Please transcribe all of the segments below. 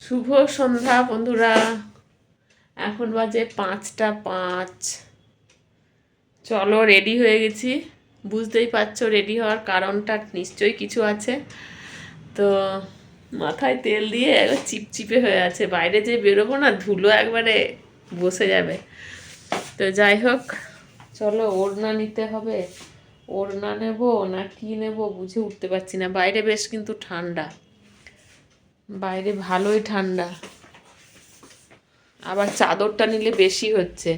শুভ সন্ধ্যা বন্ধুরা। এখন বাজে 5টা 5। চলো রেডি হয়ে গেছি। বুঝতেই পারছো রেডি হওয়ার কারণটা নিশ্চয়ই কিছু আছে। তো মাথায় তেল দিয়ে একবার চিপচিপে হয়ে আছে, বাইরে যে বেরোবো না ধুলো একবারে বসে যাবে। তো যাই হোক, চলো ওড়না নিতে হবে। ওড়না নেব না কি নেব বুঝে উঠতে পারছি না। বাইরে বেশ কিন্তু ঠান্ডা, বাইরে ভালোই ঠান্ডা। আবার চাদরটা নিলে বেশি হচ্ছে।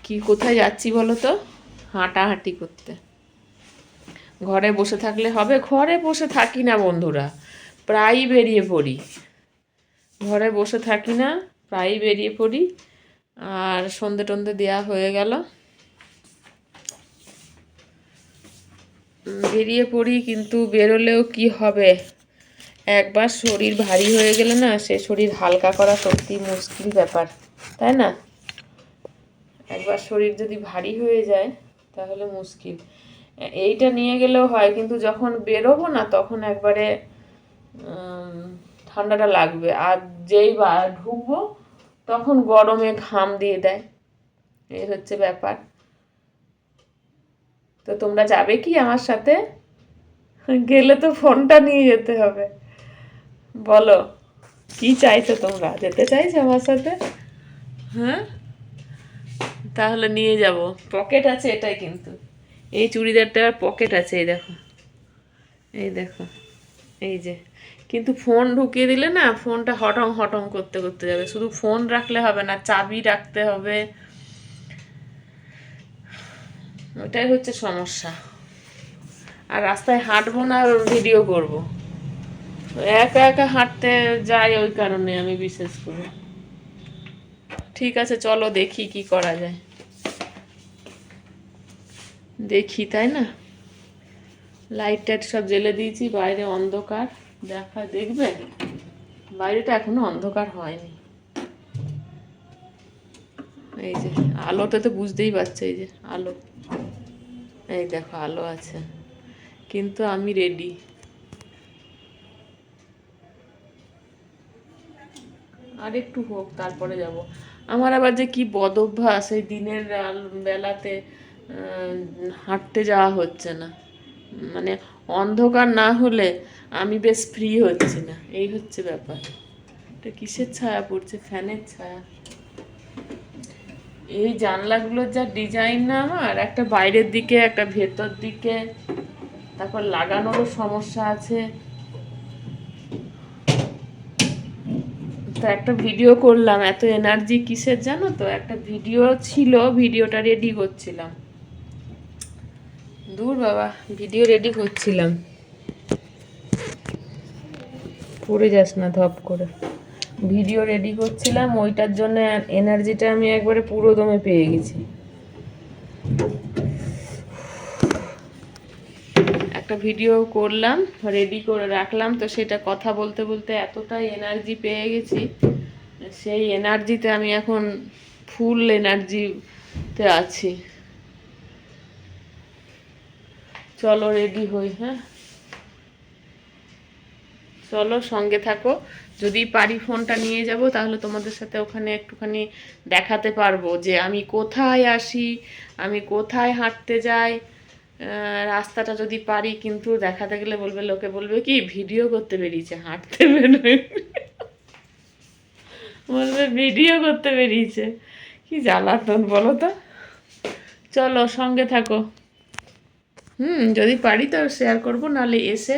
কি কোথায় যাচ্ছি বলো তো? হাঁটাহাঁটি করতে। ঘরে বসে থাকলে হবে? ঘরে বসে থাকি না বন্ধুরা, প্রায়ই বেরিয়ে পড়ি। ঘরে বসে থাকি না, প্রায়ই বেরিয়ে পড়ি। আর সন্ধে টন্ধে দেওয়া হয়ে গেল, বেরিয়ে পড়ি। কিন্তু বেরোলেও কি হবে, একবার শরীর ভারী হয়ে গেলে না, সে শরীর হালকা করা সত্যি মুশকিল ব্যাপার, তাই না? একবার শরীর যদি ভারী হয়ে যায় তাহলে মুশকিল। এইটা নিয়ে গেলেও হয়, কিন্তু যখন বেরোবো না তখন একবারে ঠান্ডাটা লাগবে। আর যেই ঢুকবো তখন গরমে ঘাম দিয়ে দেয়। এই হচ্ছে ব্যাপার। তো তোমরা যাবে কি আমার সাথে? গেলে তো ফোনটা নিয়ে যেতে হবে। বলো কি চাইছো তোমরা? যেতে চাইছো আমার সাথে? হ্যাঁ, তাহলে নিয়ে যাব। পকেট আছে এটাই, কিন্তু এই চুড়িদারটার পকেট আছে। এই দেখো, এই দেখো, এই যে। কিন্তু ফোন ঢুকিয়ে দিলে না, ফোনটা হটং হটং করতে করতে যাবে। শুধু ফোন রাখলে হবে না, চাবি রাখতে হবে। ওটাই হচ্ছে সমস্যা। আর রাস্তায় হাঁটবো না, ভিডিও করব। একা একা হাঁটতে যাই, ওই কারণে আমি বিশেষ করে। ঠিক আছে চলো দেখি কি করা যায়, দেখি, তাই না? লাইট টাইট সব জ্বেলে দিয়েছি, বাইরে অন্ধকার। দেখবে বাইরেটা এখনো অন্ধকার হয়নি। এই যে আলোতে তো বুঝতেই পারছো, এই যে আলো, এই দেখো আলো আছে। কিন্তু আমি রেডি। আর একটু হোক তারপরে যাব। আমার আবার যে কি বদ অভ্যাস, এই দিনের বেলাতে হাঁটতে যাওয়া হচ্ছে না। মানে অন্ধকার না হলে আমি বেশ ফ্রি হচ্ছি না, এই হচ্ছে ব্যাপার। এটা কিসের ছায়া পড়ছে? ফ্যানের ছায়া। এই জানলাগুলোর যা ডিজাইন না, আমার একটা বাইরের দিকে একটা ভেতর দিকে, তারপর লাগানোরও সমস্যা আছে। তো একটা ভিডিও করলাম, এত এনার্জি কিসের জানো তো? একটা ভিডিও ছিল, ভিডিওটা রেডি করছিলাম। দূর বাবা, ভিডিও রেডি করছিলাম। পড়ে যাস না ধপ করে। ভিডিও রেডি করছিলাম, ওইটার জন্য এনার্জিটা আমি একবারে পুরো দমে পেয়ে গেছি। একটা ভিডিও করলাম, রেডি করে রাখলাম, তো সেটা কথা বলতে বলতে এতটাই এনার্জি পেয়ে গেছি, সেই এনার্জিতে আমি এখন ফুল এনার্জিতে আছি। চলো রেডি হই। হ্যাঁ চলো, সঙ্গে থাকো। যদি পারি ফোনটা নিয়ে যাব, তাহলে তোমাদের সাথে ওখানে একটুখানি দেখাতে পারবো যে আমি কোথায় আসি, আমি কোথায় হাঁটতে যাই। রাস্তাটা যদি পারি, কিন্তু দেখাতে গেলে বলবে, লোকে বলবে কি ভিডিও করতে বেরিয়েছে, হাঁটতে বেরোয়। বলবে ভিডিও করতে বেরিয়েছে। কি জ্বালাতন বলো তো। চলো সঙ্গে থাকো। যদি পারি তো শেয়ার করবো, নাহলে এসে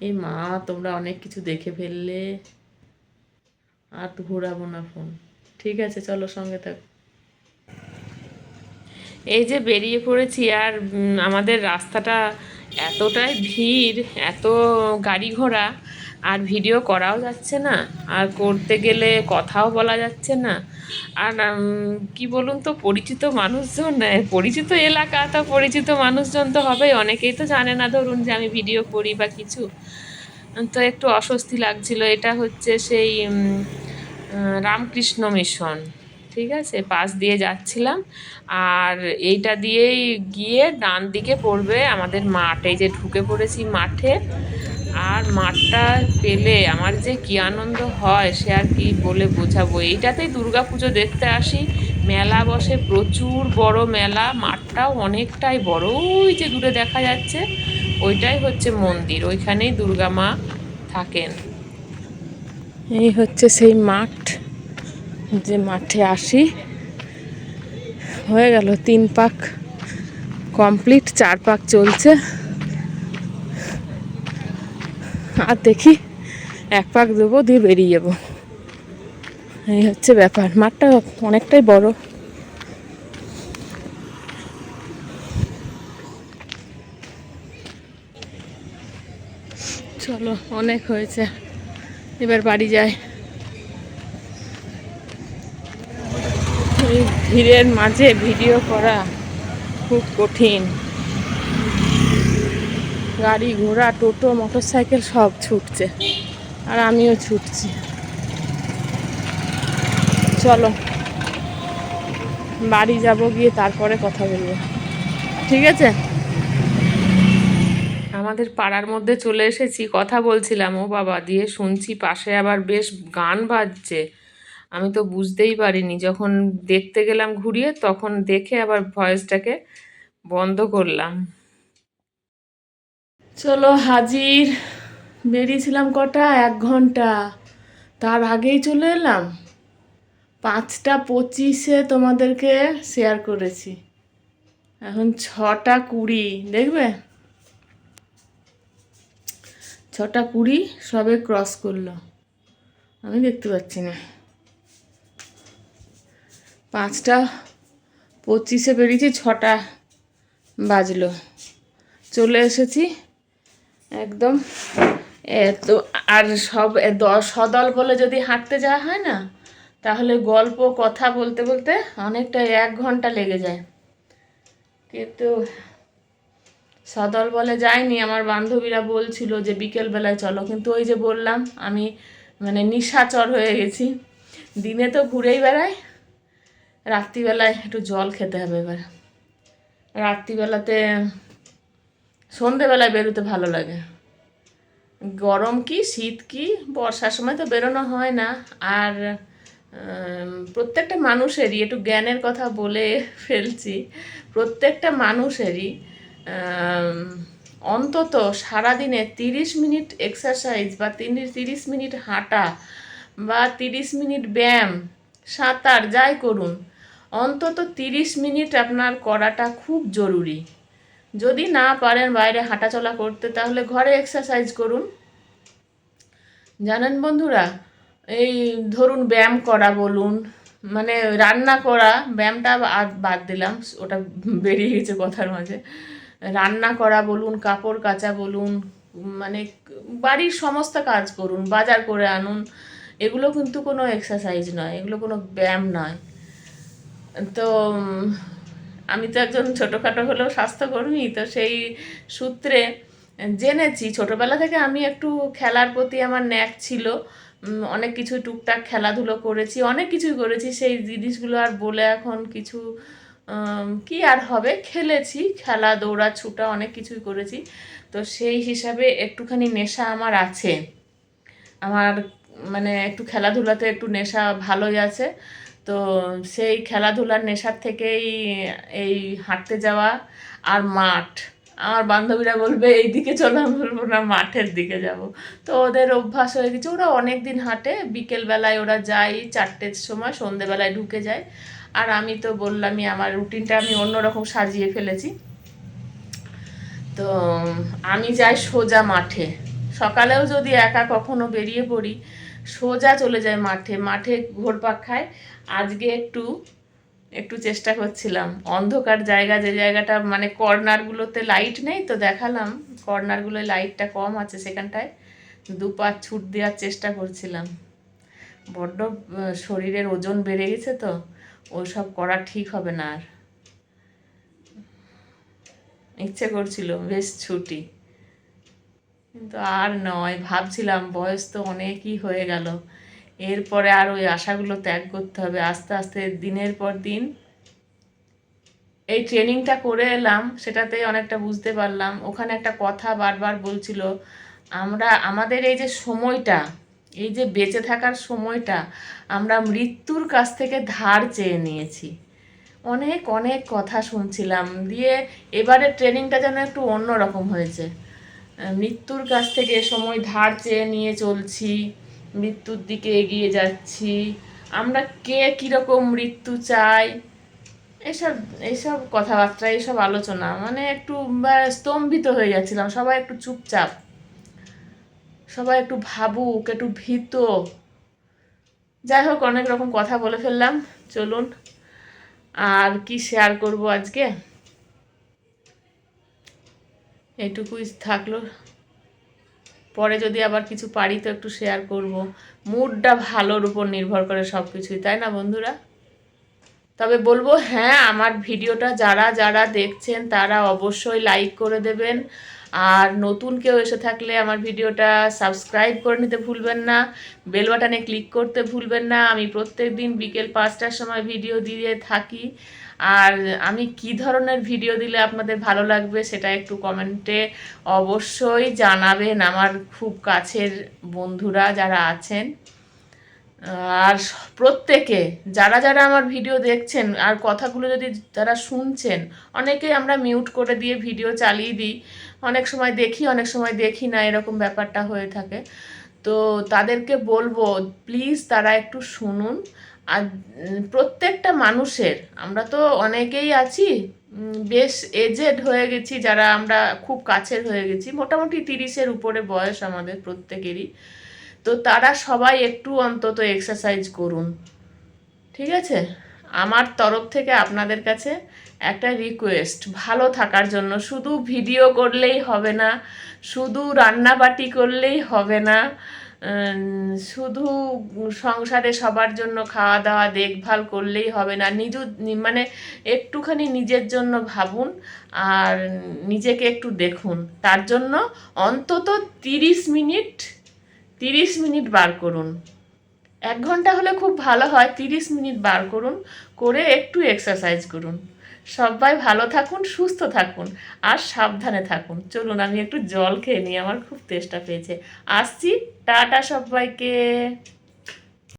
এই মা তোমরা অনেক কিছু দেখে ফেললে, আর তো ঘোরাবো না ফোন। ঠিক আছে চলো সঙ্গে থাকো। এই যে বেরিয়ে পড়েছি, আর আমাদের রাস্তাটা এতটাই ভিড়, এত গাড়ি ঘোড়া, আর ভিডিও করাও যাচ্ছে না, আর করতে গেলে কথাও বলা যাচ্ছে না। আর কি বলুন তো, পরিচিত মানুষজন, পরিচিত এলাকা, তা পরিচিত মানুষজন তো হবেই, অনেকেই তো জানে না ধরুন যে আমি ভিডিও করি বা কিছু। তো একটু অস্বস্তি লাগছিল। এটা হচ্ছে সেই রামকৃষ্ণ মিশন, ঠিক আছে, পাশ দিয়ে যাচ্ছিলাম। আর এইটা দিয়েই গিয়ে ডান দিকে পড়বে আমাদের মাঠ। এই যে ঢুকে পড়েছি মাঠে, আর মাঠটা পেলে আমার যে কি আনন্দ হয় সে আর কি বলে বোঝাবো। এইটাতেই দুর্গা পুজো দেখতে আসি, মেলা বসে, প্রচুর বড় মেলা, মাঠটাও অনেকটাই বড়। ওই যে দূরে দেখা যাচ্ছে ওইটাই হচ্ছে মন্দির, ওইখানেই দুর্গা মা থাকেন। এই হচ্ছে সেই মাঠ, যে মাঠে আসি। হয়ে গেল 3 পাক কমপ্লিট, 4 পাক চলছে। আর দেখি 1 পাক দেবো, দিয়ে বেরিয়ে যাবো। এই হচ্ছে ব্যাপার, মাঠটা অনেকটাই বড়। চলো, অনেক হয়েছে, এবার বাড়ি যাই। এই ভিড়ের মাঝে ভিডিও করা খুব কঠিন। গাড়ি ঘোড়া, টোটো, মোটর সাইকেল সব ছুটছে, আর আমিও ছুটছি। চলো বাড়ি যাব, গিয়ে তারপরে কথা বলবো, ঠিক আছে? আমাদের পাড়ার মধ্যে চলে এসেছি, কথা বলছিলাম, ও বাবা, দিয়ে শুনছি পাশে আবার বেশ গান বাজছে। আমি তো বুঝতেই পারিনি, যখন দেখতে গেলাম ঘুরিয়ে তখন দেখে আবার ভয়েসটাকে বন্ধ করলাম। চলো হাজির। বেরিয়েছিলাম কটা, 1 ঘন্টা, তার আগেই চলে এলাম। 5টা 25-এ তোমাদেরকে শেয়ার করেছি, এখন 6টা 20, দেখবে 6টা 20 সবে ক্রস করলো, আমি দেখতে পাচ্ছি না। 5টা 25-এ বেরিয়েছি, 6টা বাজলো, চলে এসেছি একদম। তো আর সদল বলে যদি হাঁটতে যাওয়া হয় না, তাহলে গল্প কথা বলতে বলতে অনেকটা 1 ঘন্টা লেগে যায়। কিন্তু সদল বলে যাইনি, আমার বান্ধবীরা বলছিল যে বিকেলবেলায় চলো, কিন্তু ওই যে বললাম আমি মানে নিশাচর হয়ে গেছি। দিনে তো ঘুরেই বেড়াই, রাত্রিবেলায় একটু জল খেতে হবে। এবার রাত্রিবেলাতে, সন্ধেবেলায় বেরোতে ভালো লাগে। গরম কি শীত কি, বর্ষার সময় তো বেরোনো হয় না। আর প্রত্যেকটা মানুষেরই, একটু জ্ঞানের কথা বলে ফেলছি, প্রত্যেকটা মানুষেরই অন্তত সারাদিনে 30 মিনিট এক্সারসাইজ, বা 30 মিনিট হাঁটা, বা 30 মিনিট ব্যায়াম, সাঁতার, যাই করুন, অন্তত 30 মিনিট আপনার করাটা খুব জরুরি। যদি না পারেন বাইরে হাঁটাচলা করতে, তাহলে ঘরে এক্সারসাইজ করুন। জানেন বন্ধুরা, এই ধরুন ব্যায়াম করা বলুন, মানে রান্না করা, ব্যায়ামটা বাদ দিলাম, ওটা বেরিয়ে গেছে কথার মাঝে। রান্না করা বলুন, কাপড় কাচা বলুন, মানে বাড়ির সমস্ত কাজ করুন, বাজার করে আনুন, এগুলো কিন্তু কোনো এক্সারসাইজ নয়, এগুলো কোনো ব্যায়াম নয়। তো আমি তো একজন ছোটোখাটো হলেও স্বাস্থ্যকর্মী, তো সেই সূত্রে জেনেছি। ছোটোবেলা থেকে আমি একটু খেলার প্রতি আমার ন্যাক ছিল, অনেক কিছু টুকটাক খেলাধুলো করেছি, অনেক কিছুই করেছি। সেই জিনিসগুলো আর বলে এখন কিছু কি আর হবে, খেলেছি, খেলা দৌড়া ছুটা অনেক কিছুই করেছি। তো সেই হিসাবে একটুখানি নেশা আমার আছে, আমার মানে একটু খেলাধুলাতে একটু নেশা ভালোই আছে। তো সেই খেলাধুলার নেশার থেকেই এই হাঁটতে যাওয়া আর মাঠ। আমার বান্ধবীরা বলবে এই দিকে চলো, আমি বলবো না, মাঠের দিকে যাব। তো ওদের অভ্যাস হয়ে গেছে, ওরা অনেক দিন হাঁটে, বিকেলবেলায় ওরা যায় 4টের সময়, সন্ধেবেলায় ঢুকে যায়। আর আমি তো বললামই, আমার রুটিনটা আমি অন্যরকম সাজিয়ে ফেলেছি। তো আমি যাই সোজা মাঠে, সকালেও যদি একা কখনো বেরিয়ে পড়ি, সোজা চলে যায় মাঠে, মাঠে ঘোরপাক খায়। আজকে একটু একটু চেষ্টা করছিলাম, অন্ধকার জায়গা, যে জায়গাটা মানে কর্নারগুলোতে লাইট নেই, তো দেখালাম কর্নারগুলোয় লাইটটা কম আছে, সেখানটায় 2 পা ছুট দেওয়ার চেষ্টা করছিলাম। বড্ড শরীরের ওজন বেড়ে গেছে, তো ওসব করা ঠিক হবে না। আর ইচ্ছে করছিল বেশ ছুটি, কিন্তু আর নয়, ভাবছিলাম বয়স তো অনেকই হয়ে গেল, এরপরে আর ওই আশাগুলো ত্যাগ করতে হবে। আস্তে আস্তে দিনের পর দিন এই ট্রেনিংটা করে এলাম, সেটাতেই অনেকটা বুঝতে পারলাম। ওখানে একটা কথা বারবার বলছিল, আমরা আমাদের এই যে সময়টা, এই যে বেঁচে থাকার সময়টা আমরা মৃত্যুর কাছ থেকে ধার চেয়ে নিয়েছি। অনেক অনেক কথা শুনছিলাম, দিয়ে এবারে ট্রেনিংটা যেন একটু অন্যরকম হয়েছে। মৃত্যুর কাছ থেকে সময় ধার চেয়ে নিয়ে চলছি, মৃত্যুর দিকে এগিয়ে যাচ্ছি। আমরা কে কীরকম মৃত্যু চাই, এসব এইসব কথাবার্তা, এইসব আলোচনা, মানে একটু স্তম্ভিত হয়ে যাচ্ছিলাম। সবাই একটু চুপচাপ, সবাই একটু ভাবুক, একটু ভীত। যাই হোক, অনেক রকম কথা বলে ফেললাম। চলুন, আর কি শেয়ার করব আজকে, এইটুকুই থাকলো। পরে যদি আবার কিছু পারি তো একটু শেয়ার করব। মুডটা ভালোর উপর নির্ভর করে সব কিছুই, তাই না বন্ধুরা? তবে বলবো, হ্যাঁ, আমার ভিডিওটা যারা যারা দেখছেন তারা অবশ্যই লাইক করে দেবেন। আর নতুন কেউ এসে থাকলে আমার ভিডিওটা সাবস্ক্রাইব করে নিতে ভুলবেন না, বেল বাটনে ক্লিক করতে ভুলবেন না। আমি প্রত্যেক দিন বিকেল 5টার সময় ভিডিও দিয়ে থাকি। আর আমি কি ধরনের ভিডিও দিলে আপনাদের ভালো লাগবে সেটা একটু কমেন্টে অবশ্যই জানাবেন, আমার খুব কাছের বন্ধুরা যারা আছেন। আর প্রত্যেকে যারা যারা আমার ভিডিও দেখছেন আর কথাগুলো যদি যারা শুনছেন, অনেকেই আমরা মিউট করে দিয়ে ভিডিও চালিয়ে দিই, অনেক সময় দেখি অনেক সময় দেখি না, এরকম ব্যাপারটা হয়ে থাকে। তো তাদেরকে বলবো প্লিজ তারা একটু শুনুন। আর প্রত্যেকটা মানুষের, আমরা তো অনেকেই আছি বেশ এজেড হয়ে গেছি, যারা আমরা খুব কাছের হয়ে গেছি, মোটামুটি 30-এর উপরে বয়স আমাদের প্রত্যেকেরই। তো তারা সবাই একটু অন্তত এক্সারসাইজ করুন, ঠিক আছে? আমার তরফ থেকে আপনাদের কাছে একটা রিকোয়েস্ট, ভালো থাকার জন্য। শুধু ভিডিও করলেই হবে না, শুধু রান্নাবাটি করলেই হবে না, শুধু সংসারে সবার জন্য খাওয়া দাওয়া দেখভাল করলেই হবে না। মানে একটুখানি নিজের জন্য ভাবুন আর নিজেকে একটু দেখুন। তার জন্য অন্তত 30 মিনিট বার করুন। 1 ঘন্টা হলে খুব ভালো হয়, 30 মিনিট বার করুন, করে একটু এক্সারসাইজ করুন। সবাই ভালো থাকুন, সুস্থ থাকুন, আর সাবধানে থাকুন। চলুন আমি একটু জল খেয়ে নিই, আমার খুব তেষ্টা পেয়েছে। আসছি, টাটা সবাইকে।